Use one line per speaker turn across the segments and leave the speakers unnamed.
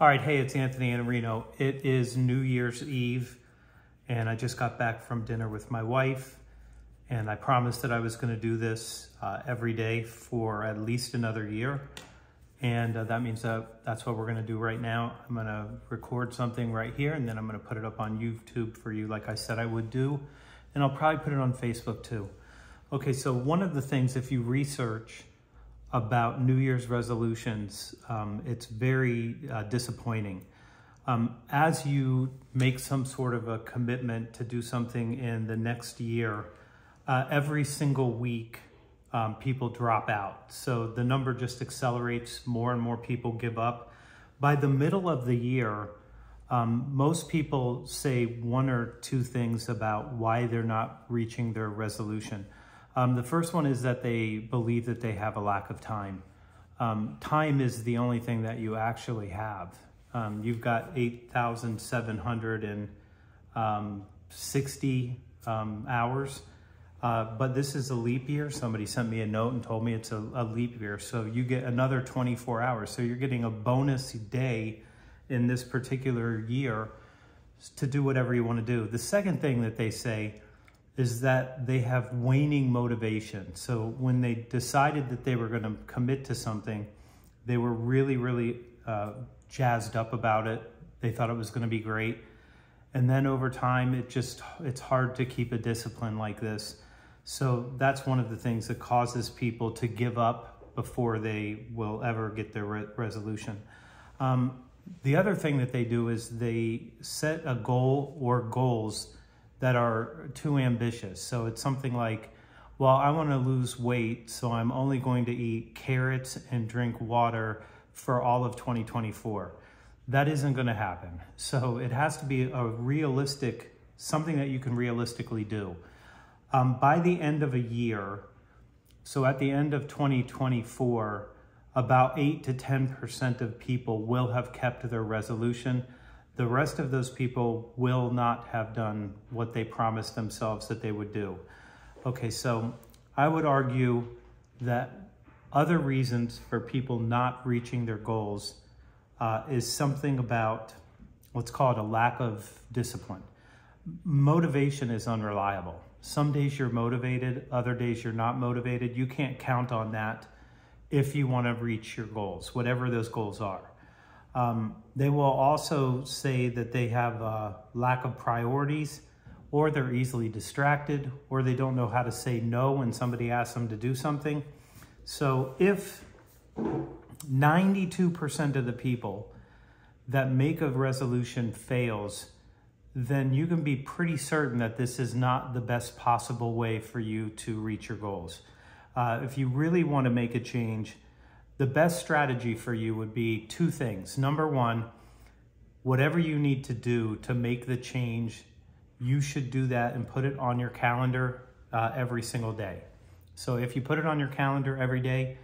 All right, hey, it's Anthony Iannarino. It is New Year's Eve, and I just got back from dinner with my wife, and I promised that I was going to do this every day for at least another year, and that means that's what we're going to do right now. I'm going to record something right here, and then I'm going to put it up on YouTube for you like I said I would do, and I'll probably put it on Facebook too. Okay, so one of the things, if you research about New Year's resolutions, it's very disappointing. As you make some sort of a commitment to do something in the next year, every single week people drop out. So the number just accelerates, more and more people give up. By the middle of the year, most people say one or two things about why they're not reaching their resolution. The first one is that they believe that they have a lack of time. Time is the only thing that you actually have. You've got 8,760 hours, but this is a leap year. Somebody sent me a note and told me it's a leap year, so you get another 24 hours. So you're getting a bonus day in this particular year to do whatever you want to do. The second thing that they say is that they have waning motivation. So when they decided that they were going to commit to something, they were really jazzed up about it. They thought it was going to be great. And then over time, it's hard to keep a discipline like this. So that's one of the things that causes people to give up before they will ever get their resolution. The other thing that they do is they set a goal or goals that are too ambitious. So it's something like, well, I want to lose weight, so I'm only going to eat carrots and drink water for all of 2024. That isn't going to happen. So it has to be a realistic, something that you can realistically do. By the end of a year, so at the end of 2024, about 8 to 10% of people will have kept their resolution. The rest of those people will not have done what they promised themselves that they would do. Okay, so I would argue that other reasons for people not reaching their goals is something about, let's call it a lack of discipline. Motivation is unreliable. Some days you're motivated, other days you're not motivated. You can't count on that if you want to reach your goals, whatever those goals are. They will also say that they have a lack of priorities, or they're easily distracted, or they don't know how to say no when somebody asks them to do something. So if 92% of the people that make a resolution fails, then you can be pretty certain that this is not the best possible way for you to reach your goals. If you really want to make a change, the best strategy for you would be two things. Number one, whatever you need to do to make the change, you should do that and put it on your calendar every single day. So if you put it on your calendar every day,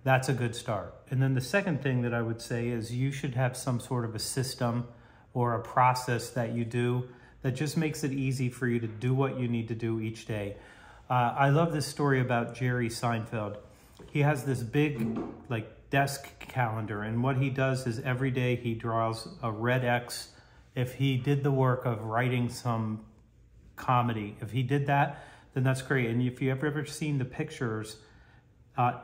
that's a good start. And then the second thing that I would say is you should have some sort of a system or a process that you do that just makes it easy for you to do what you need to do each day. I love this story about Jerry Seinfeld. He has this big desk calendar, and what he does is every day he draws a red X if he did the work of writing some comedy. If he did that, then that's great. And if you've ever seen the pictures,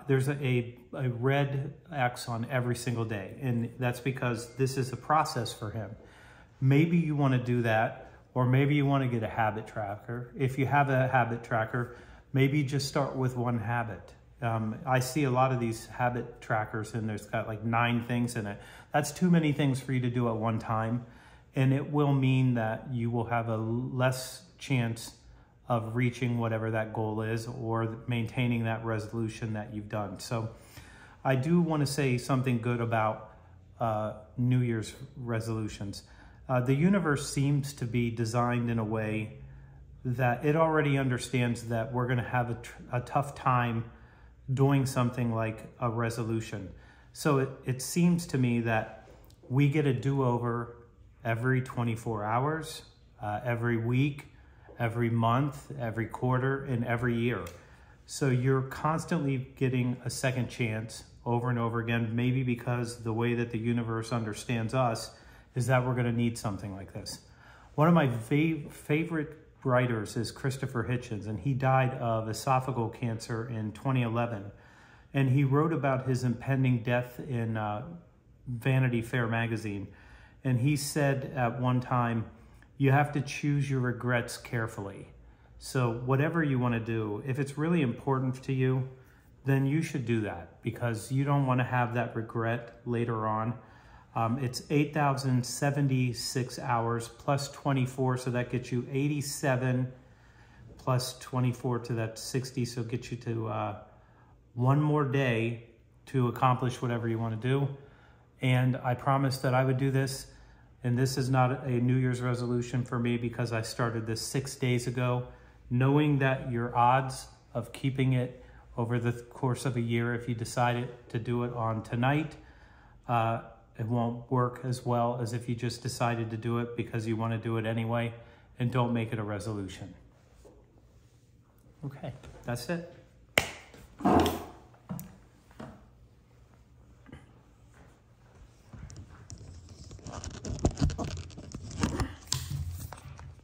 there's a red X on every single day, and that's because this is a process for him. Maybe you want to do that, or maybe you want to get a habit tracker. If you have a habit tracker, maybe just start with one habit. I see a lot of these habit trackers and there's got like 9 things in it. That's too many things for you to do at one time. And it will mean that you will have a less chance of reaching whatever that goal is or maintaining that resolution that you've done. So I do want to say something good about New Year's resolutions. The universe seems to be designed in a way that it already understands that we're going to have a tough time doing something like a resolution. So it seems to me that we get a do-over every 24 hours, every week, every month, every quarter, and every year. So you're constantly getting a second chance over and over again, maybe because the way that the universe understands us is that we're going to need something like this. One of my favorite writers is Christopher Hitchens, and he died of esophageal cancer in 2011. And he wrote about his impending death in Vanity Fair magazine. And he said at one time, you have to choose your regrets carefully. So whatever you want to do, if it's really important to you, then you should do that, because you don't want to have that regret later on. It's 8,076 hours plus 24, so that gets you 87 plus 24 to that 60, so it gets you to one more day to accomplish whatever you want to do. And I promised that I would do this, and this is not a New Year's resolution for me because I started this 6 days ago, knowing that your odds of keeping it over the course of a year, if you decided to do it on tonight, it won't work as well as if you just decided to do it because you want to do it anyway, and don't make it a resolution. Okay, that's it.